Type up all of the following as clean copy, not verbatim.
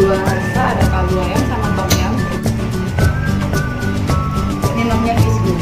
dua rasa, ada kaldu ayam sama tom yum. Ini namanya fish glue.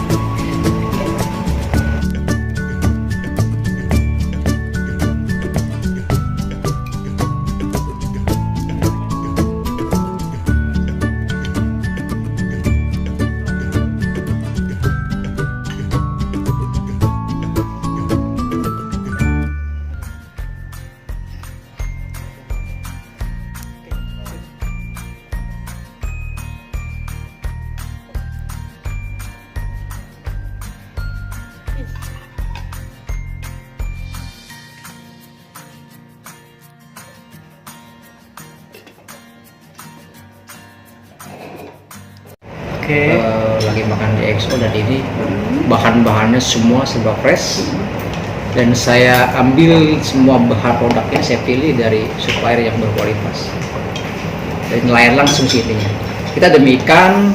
Oke. Lagi makan di EXO dan ini bahan-bahannya semua serba fresh dan saya ambil semua bahan produknya, saya pilih dari supplier yang berkualitas dan nelayan langsung sih intinya. Kita ada mie ikan,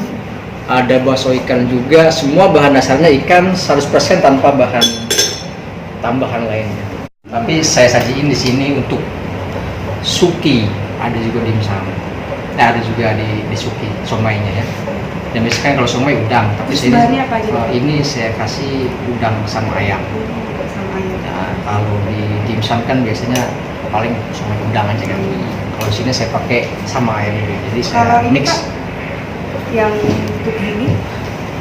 ada bakso ikan juga, semua bahan dasarnya ikan 100% tanpa bahan tambahan lainnya. Tapi saya sajiin di sini untuk suki, ada juga dimsum, ada juga di suki somainya ya. Dan biasanya kalau somai udang, tapi ini saya kasih udang sama ayam. Sama ayam. Nah, kalau di dimsum kan biasanya paling somai udang aja kan. Kalau sini saya pakai sama ayam juga. Jadi saya Kalau ini, mix. Pak, yang untuk ini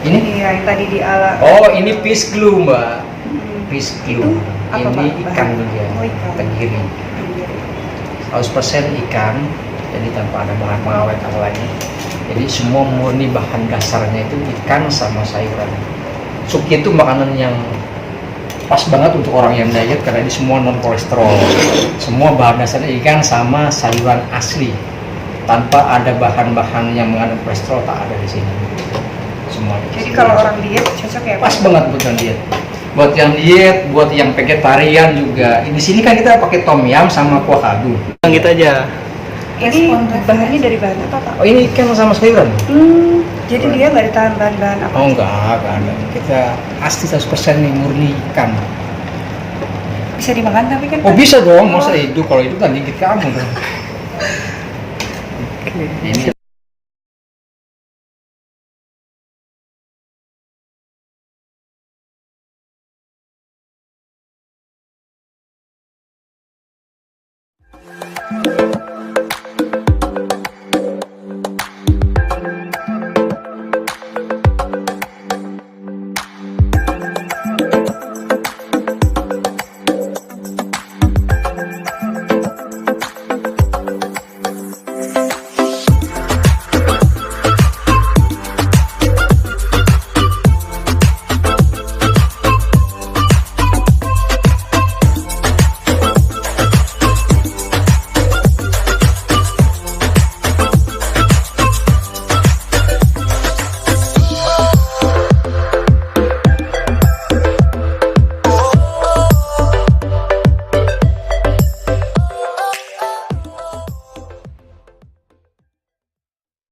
Ini? yang tadi di ala. Oh, ini fish glue, Mbak. Fish glue. Apa, Ini Pak, ikan bahan? juga. Oh, ikan. Tenggiri. 100% ikan, jadi tanpa ada bahan pengawet atau lainnya. Jadi semua murni bahan dasarnya itu ikan sama sayuran. Suki itu makanan yang pas banget untuk orang yang diet karena ini semua non kolesterol. Semua bahan dasarnya ikan sama sayuran asli, tanpa ada bahan-bahan yang mengandung kolesterol, tak ada di sini. Semua. Jadi kalau orang diet cocok ya, Pak? Pas banget buat yang diet. Buat yang diet, buat yang vegetarian juga. Di sini kan kita pakai tom yum sama kuah kaldu. Gitu aja. Ini bahannya dari bahan apa, Pak? Oh, ini ikan sama sayuran. Jadi dia nggak ditahan bahan-bahan apa? Oh enggak ada. Kita asli 100% nih murni ikan. Bisa dimakan tapi kan? Oh bisa dong, masa itu kalau itu kan gigit kamu dong. Oke. Ini